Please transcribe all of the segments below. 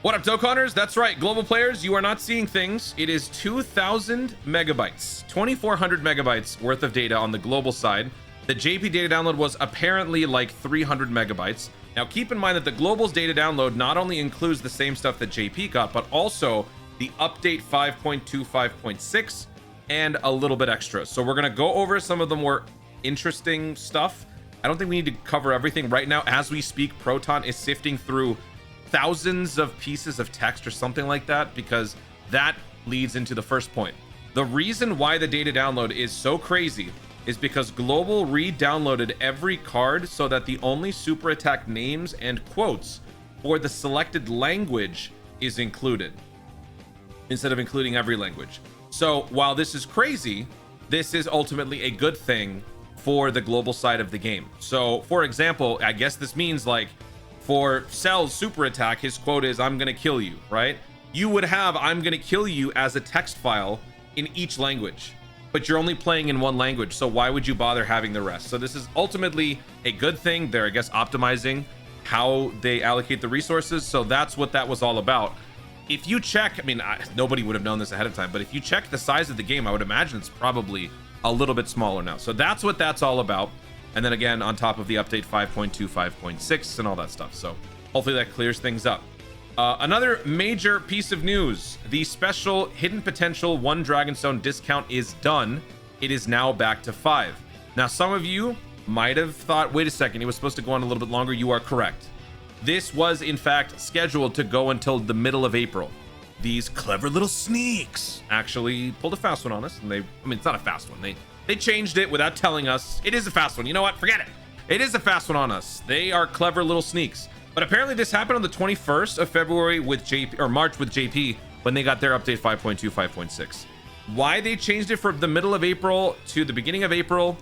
What up, Dokkaners? That's right, global players, you are not seeing things. It is 2,000 megabytes, 2,400 megabytes worth of data on the global side. The JP data download was apparently like 300 megabytes. Now keep in mind that the global's data download not only includes the same stuff that JP got, but also the update 5.2, 5.6, and a little bit extra. So we're gonna go over some of the more interesting stuff. I don't think we need to cover everything right now. As we speak, Proton is sifting through thousands of pieces of text or something like that, because that leads into the first point. The reason why the data download is so crazy is because Global re-downloaded every card so that the only super attack names and quotes for the selected language is included, instead of including every language. So while this is crazy, this is ultimately a good thing for the global side of the game. So for example, I guess this means like for Cell's super attack, his quote is, "I'm gonna kill you," right? You would have "I'm gonna kill you" as a text file in each language, but you're only playing in one language, so why would you bother having the rest? So this is ultimately a good thing. They're, I guess, optimizing how they allocate the resources. So that's what that was all about. If you check, I mean, nobody would have known this ahead of time, but if you check the size of the game, I would imagine it's probably a little bit smaller now. So that's what that's all about. And then again, on top of the update 5.2, 5.6, and all that stuff. So hopefully that clears things up. Another major piece of news: the special hidden potential 1 Dragonstone discount is done. It is now back to 5. Now, some of you might have thought, wait a second, it was supposed to go on a little bit longer. You are correct. This was in fact scheduled to go until the middle of April. These clever little sneaks actually pulled a fast one on us, and I mean, it's not a fast one. They changed it without telling us. It is a fast one. You know what? Forget it. It is a fast one on us. They are clever little sneaks. But apparently this happened on the 21st of February with JP, or March with JP, when they got their update 5.2, 5.6. Why they changed it from the middle of April to the beginning of April,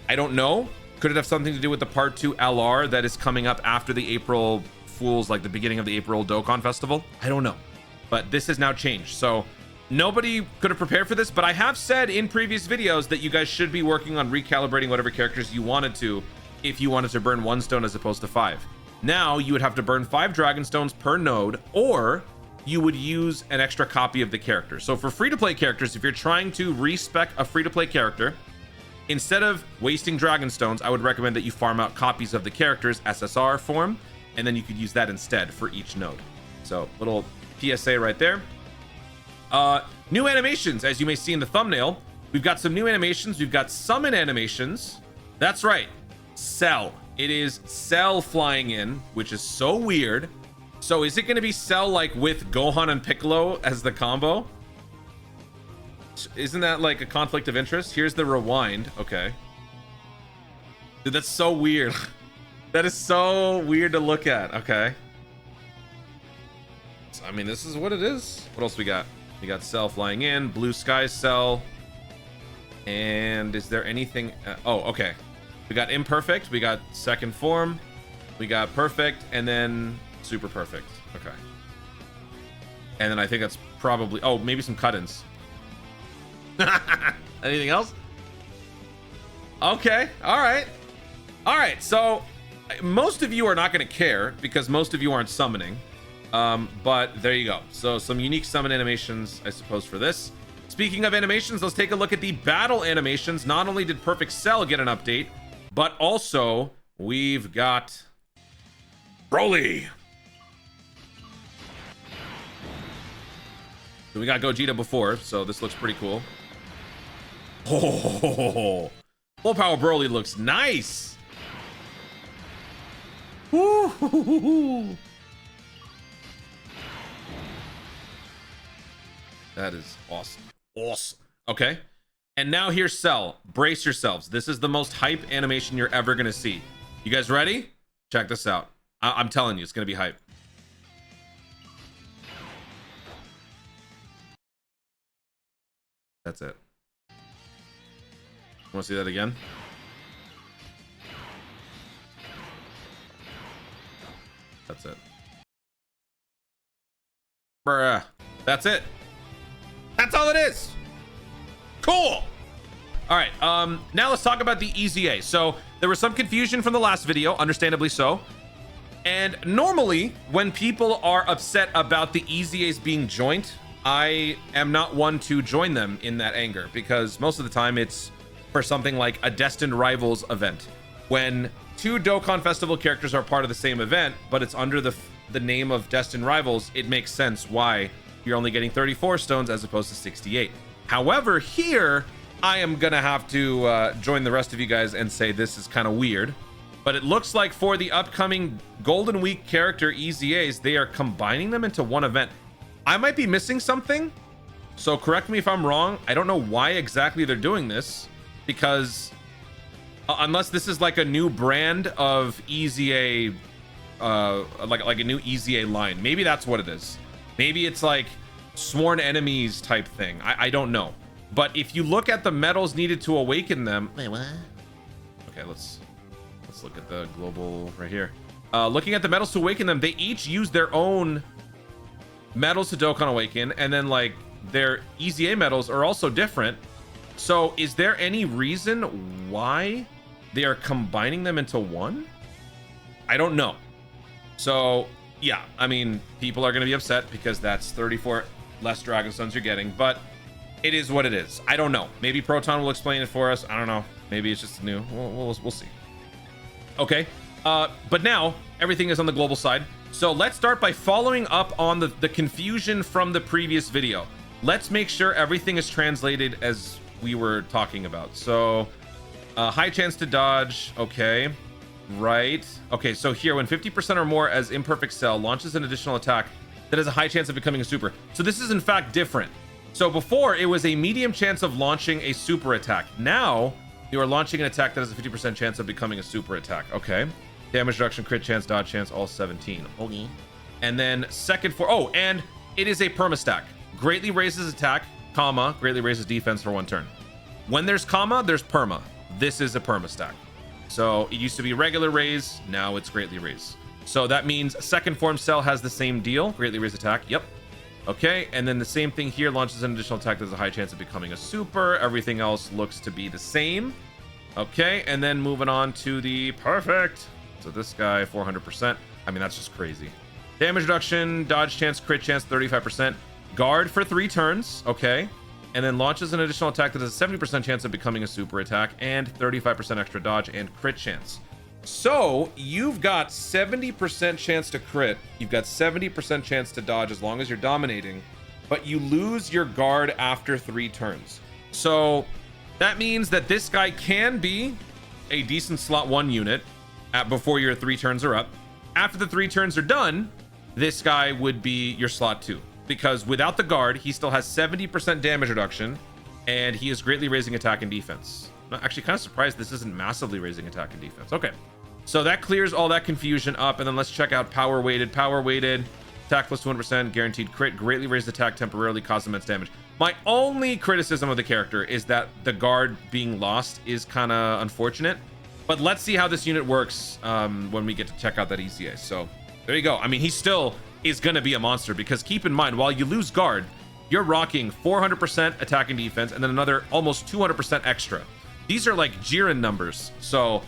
I don't know. Could it have something to do with the Part 2 LR that is coming up after the April Fools, like the beginning of the April Dokkan Festival? I don't know. But this has now changed. So nobody could have prepared for this, but I have said in previous videos that you guys should be working on recalibrating whatever characters you wanted to, if you wanted to burn 1 stone as opposed to 5. Now you would have to burn 5 Dragon Stones per node, or you would use an extra copy of the character. So for free-to-play characters, if you're trying to respec a free-to-play character, instead of wasting Dragon Stones, I would recommend that you farm out copies of the character's SSR form, and then you could use that instead for each node. So little PSA right there. New animations, as you may see in the thumbnail. We've got some new animations. We've got summon animations. That's right, Cell. It is Cell flying in, which is so weird. So is it going to be Cell like with Gohan and Piccolo as the combo? Isn't that like a conflict of interest? Here's the rewind. Okay. Dude, that's so weird. That is so weird to look at. Okay. So, I mean, this is what it is. What else we got? We got Cell flying in, Blue Sky Cell. And is there anything? Oh, okay. We got Imperfect. We got Second Form. We got Perfect. And then Super Perfect. Okay. And then I think that's probably... Oh, maybe some cut-ins. Anything else? Okay. All right. All right. So most of you are not going to care because most of you aren't summoning. But there you go. So some unique summon animations, I suppose, for this. Speaking of animations, let's take a look at the battle animations. Not only did Perfect Cell get an update, but also we've got Broly. So we got Gogeta before, so this looks pretty cool. Oh, full power Broly looks nice. Woo-hoo-hoo-hoo. That is awesome. Awesome. Okay. And now here's Cell. Brace yourselves. This is the most hype animation you're ever going to see. You guys ready? Check this out. I'm telling you, it's going to be hype. That's it. Want to see that again? That's it. Bruh. That's it. That's all it is. Cool. All right. Now let's talk about the EZA. So there was some confusion from the last video, understandably so. And normally when people are upset about the EZAs being joint, I am not one to join them in that anger, because most of the time it's for something like a Destined Rivals event. When two Dokkan Festival characters are part of the same event, but it's under the name of Destined Rivals, it makes sense why you're only getting 34 stones as opposed to 68. However, here, I am gonna have to join the rest of you guys and say this is kind of weird. But it looks like for the upcoming Golden Week character EZAs, they are combining them into one event. I might be missing something, so correct me if I'm wrong. I don't know why exactly they're doing this, because unless this is like a new brand of EZA, like a new EZA line. Maybe that's what it is. Maybe it's like sworn enemies type thing. I don't know. But if you look at the medals needed to awaken them. Wait, what? Okay, let's look at the global right here. Looking at the medals to awaken them, they each use their own medals to Dokkan Awaken, and then like their EZA medals are also different. So is there any reason why they are combining them into one? I don't know. So yeah, I mean, people are going to be upset because that's 34 less Dragon Stones you're getting, but it is what it is. I don't know. Maybe Proton will explain it for us. I don't know. Maybe it's just new. We'll see. Okay. But now everything is on the global side. So let's start by following up on the confusion from the previous video. Let's make sure everything is translated as we were talking about. So high chance to dodge. Okay. Right. Okay. So here, when 50% or more as imperfect cell launches an additional attack that has a high chance of becoming a super. So this is in fact different. So before it was a medium chance of launching a super attack. Now you are launching an attack that has a 50% chance of becoming a super attack. Okay. Damage reduction, crit chance, dodge chance, all 17. Okay. And then second for, oh, and it is a perma stack. Greatly raises attack, comma, greatly raises defense for one turn. When there's comma, there's perma. This is a perma stack. So it used to be regular raise, now it's greatly raise. So that means second form cell has the same deal, greatly raise attack. Yep. Okay, and then the same thing here, launches an additional attack that has a high chance of becoming a super. Everything else looks to be the same. Okay, and then moving on to the perfect. So this guy, 400%. I mean, that's just crazy. Damage reduction, dodge chance, crit chance, 35%. Guard for 3 turns. Okay. And then launches an additional attack that has a 70% chance of becoming a super attack and 35% extra dodge and crit chance. So you've got 70% chance to crit. You've got 70% chance to dodge as long as you're dominating, but you lose your guard after 3 turns. So that means that this guy can be a decent slot 1 unit before your 3 turns are up. After the 3 turns are done, this guy would be your slot 2, because without the guard, he still has 70% damage reduction, and he is greatly raising attack and defense. I'm actually kind of surprised this isn't massively raising attack and defense. Okay, so that clears all that confusion up, and then let's check out power weighted. Power weighted, attack plus 200%, guaranteed crit, greatly raised attack, temporarily cause immense damage. My only criticism of the character is that the guard being lost is kind of unfortunate. But let's see how this unit works when we get to check out that EZA. So there you go. I mean, he still is going to be a monster, because keep in mind, while you lose guard, you're rocking 400% attack and defense and then another almost 200% extra. These are like Jiren numbers. So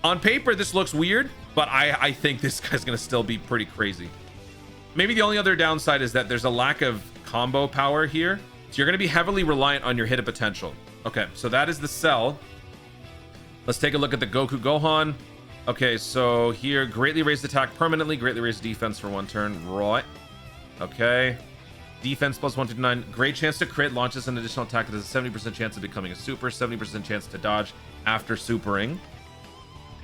on paper, this looks weird, but I think this guy's going to still be pretty crazy. Maybe the only other downside is that there's a lack of combo power here. So you're going to be heavily reliant on your hit potential. Okay, so that is the cell. Let's take a look at the Goku Gohan. Okay, so here, greatly raised attack permanently, greatly raised defense for 1 turn. Right. Okay. Defense plus 129. Great chance to crit. Launches an additional attack that has a 70% chance of becoming a super. 70% chance to dodge after supering.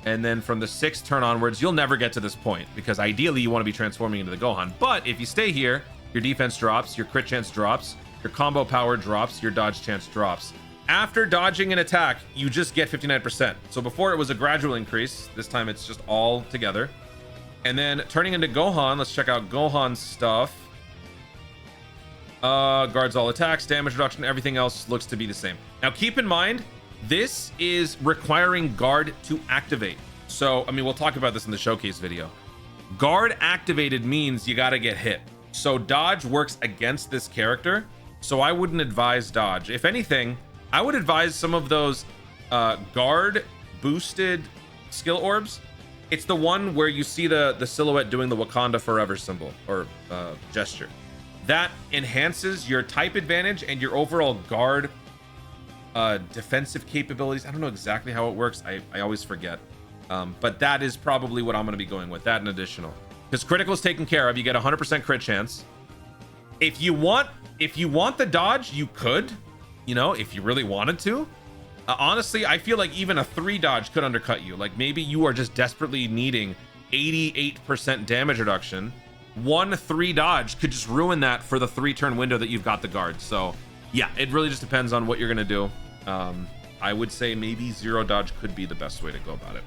And then from the 6th turn onwards, you'll never get to this point, because ideally you want to be transforming into the Gohan. But if you stay here, your defense drops, your crit chance drops, your combo power drops, your dodge chance drops. After dodging an attack, you just get 59%. So before it was a gradual increase. This time it's just all together. And then turning into Gohan, let's check out Gohan's stuff. Guards all attacks, damage reduction, everything else looks to be the same. Now keep in mind, this is requiring guard to activate. So, I mean, we'll talk about this in the showcase video. Guard activated means you gotta get hit. So dodge works against this character. So I wouldn't advise dodge. If anything, I would advise some of those guard boosted skill orbs It's the one where you see the silhouette doing the Wakanda Forever symbol or gesture. That enhances your type advantage and your overall guard defensive capabilities. I don't know exactly how it works. I always forget. But that is probably what I'm going to be going with, that and additional. Because critical is taken care of. You get 100% crit chance. If you want the dodge, you could, you know, if you really wanted to. Honestly, I feel like even a 3 dodge could undercut you. Like maybe you are just desperately needing 88% damage reduction. 1 3 dodge could just ruin that for the 3-turn window that you've got the guard. So yeah, it really just depends on what you're gonna do. I would say maybe 0 dodge could be the best way to go about it.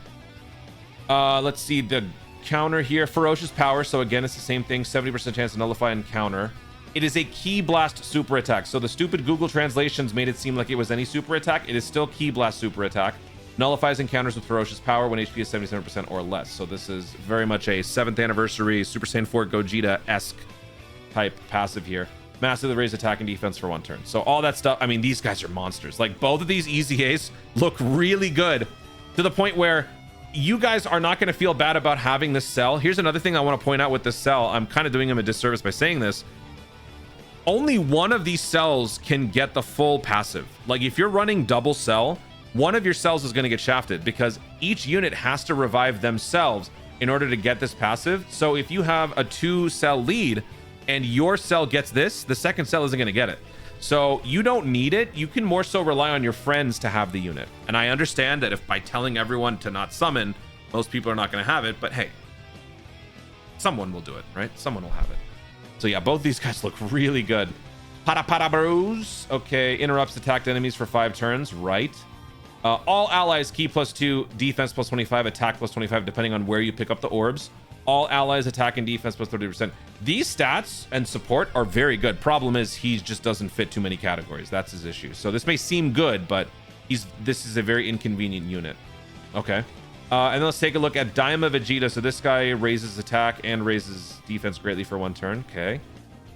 Let's see the counter here. Ferocious power. So again, it's the same thing. 70% chance to nullify and counter. It is a Ki Blast super attack. So the stupid Google translations made it seem like it was any super attack. It is still Ki Blast super attack. Nullifies encounters with ferocious power when HP is 77% or less. So this is very much a 7th anniversary Super Saiyan 4 Gogeta-esque type passive here. Massively raise attack and defense for 1 turn. So all that stuff, I mean, these guys are monsters. Like both of these EZAs look really good to the point where you guys are not going to feel bad about having this cell. Here's another thing I want to point out with this cell. I'm kind of doing him a disservice by saying this. Only one of these cells can get the full passive. Like if you're running double cell, one of your cells is going to get shafted because each unit has to revive themselves in order to get this passive. So if you have a 2-cell lead and your cell gets this, the second cell isn't going to get it. So you don't need it. You can more so rely on your friends to have the unit. And I understand that if by telling everyone to not summon, most people are not going to have it, but hey, someone will do it, right? Someone will have it. So yeah, both these guys look really good. Pada Bros. Okay, interrupts attacked enemies for 5 turns, right? All allies Ki +2, defense +25, attack +25, depending on where you pick up the orbs. All allies attack and defense +30%. These stats and support are very good. Problem is he just doesn't fit too many categories. That's his issue. So this may seem good, but this is a very inconvenient unit. Okay. And then let's take a look at Daima Vegeta. So this guy raises attack and raises defense greatly for 1 turn. Okay.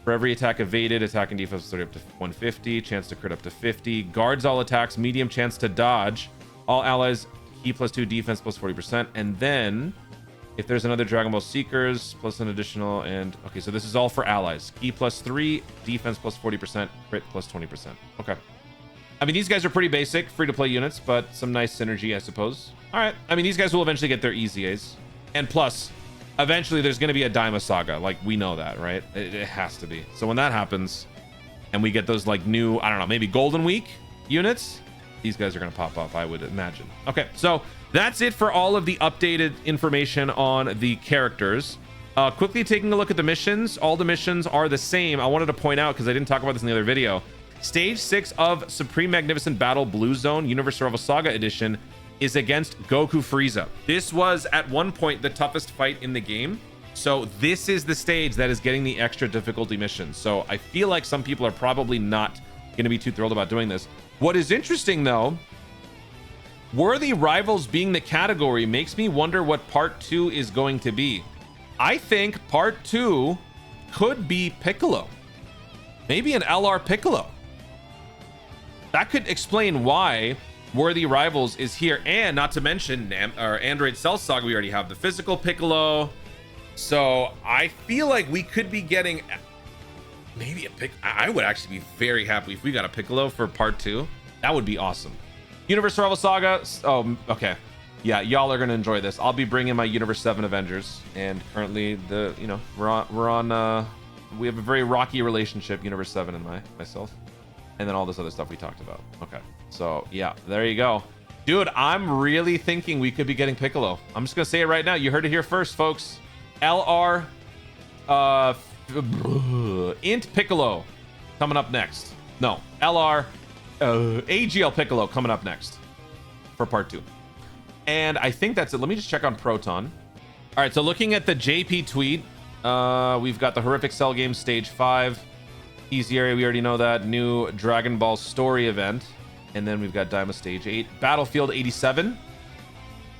For every attack evaded, attack and defense 30 up to 150. Chance to crit up to 50. Guards all attacks. Medium chance to dodge. All allies Ki +2, defense +40%. And then if there's another Dragon Ball Seekers plus an additional and... Okay, so this is all for allies. Ki +3, defense +40%, crit +20%. Okay. I mean, these guys are pretty basic, free-to-play units, but some nice synergy, I suppose. All right. I mean, these guys will eventually get their EZAs. And plus, eventually there's going to be a Daima Saga. Like, we know that, right? It has to be. So when that happens, and we get those, like, new, I don't know, maybe Golden Week units, these guys are going to pop up, I would imagine. Okay, so that's it for all of the updated information on the characters. Quickly taking a look at the missions. All the missions are the same. I wanted to point out, because I didn't talk about this in the other video, Stage 6 of Supreme Magnificent Battle Blue Zone Universe Survival Saga Edition is against Goku Frieza. This was at one point the toughest fight in the game. So this is the stage that is getting the extra difficulty missions. So I feel like some people are probably not going to be too thrilled about doing this. What is interesting though, Worthy Rivals being the category makes me wonder what part 2 is going to be. I think part 2 could be Piccolo. Maybe an LR Piccolo. That could explain why Worthy Rivals is here, and not to mention Android Cell Saga. We already have the physical Piccolo, so I feel like we could be getting maybe a pick. I would actually be very happy if we got a Piccolo for part 2. That would be awesome. Universe Survival Saga. Oh, okay. Yeah, y'all are gonna enjoy this. I'll be bringing my Universe 7 Avengers, and currently we're on we have a very rocky relationship, Universe 7 and myself. And then all this other stuff we talked about. Okay, so yeah, there you go. Dude, I'm really thinking we could be getting Piccolo. I'm just gonna say it right now. You heard it here first, folks. LR Int Piccolo coming up next. No, LR AGL Piccolo coming up next for part 2. And I think that's it. Let me just check on Proton. All right, so looking at the JP tweet, we've got the Horrific Cell Game Stage 5. Easy area, we already know that. New Dragon Ball story event. And then we've got Daima Stage 8. Battlefield 87.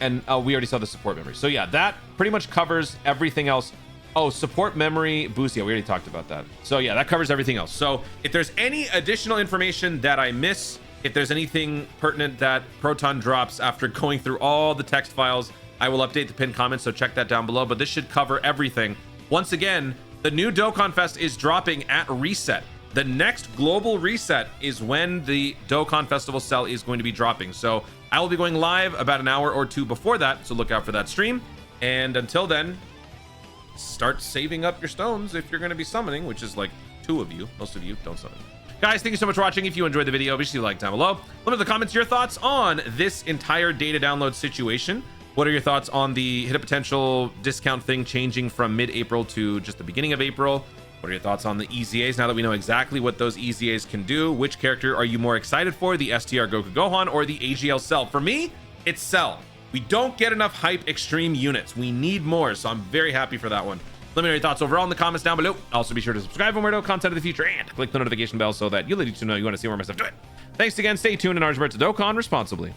And we already saw the support memory. So yeah, that pretty much covers everything else. Oh, support memory boost. Yeah, we already talked about that. So yeah, that covers everything else. So if there's any additional information that I miss, if there's anything pertinent that Proton drops after going through all the text files I will update the pinned comment, so check that down below. But this should cover everything. Once again, the new Dokkan Fest is dropping at reset. The next global reset is when the Dokkan Festival Cell is going to be dropping. So I will be going live about an hour or two before that, so look out for that stream. And until then, start saving up your stones if you're going to be summoning, which is like 2 of you. Most of you don't summon. Guys, thank you so much for watching. If you enjoyed the video, be sure to like down below. Let me know in the comments your thoughts on this entire data download situation. What are your thoughts on the hit a potential discount thing changing from mid-April to just the beginning of April? What are your thoughts on the EZAs now that we know exactly what those EZAs can do? Which character are you more excited for, the STR Goku Gohan or the AGL Cell? For me, it's Cell. We don't get enough hype extreme units. We need more, so I'm very happy for that one. Let me know your thoughts overall in the comments down below. Also, be sure to subscribe for more content in the future and click the notification bell so that you'll let you know you want to see more of my stuff. Do it. Thanks again. Stay tuned and Arsbert to Dokkan responsibly.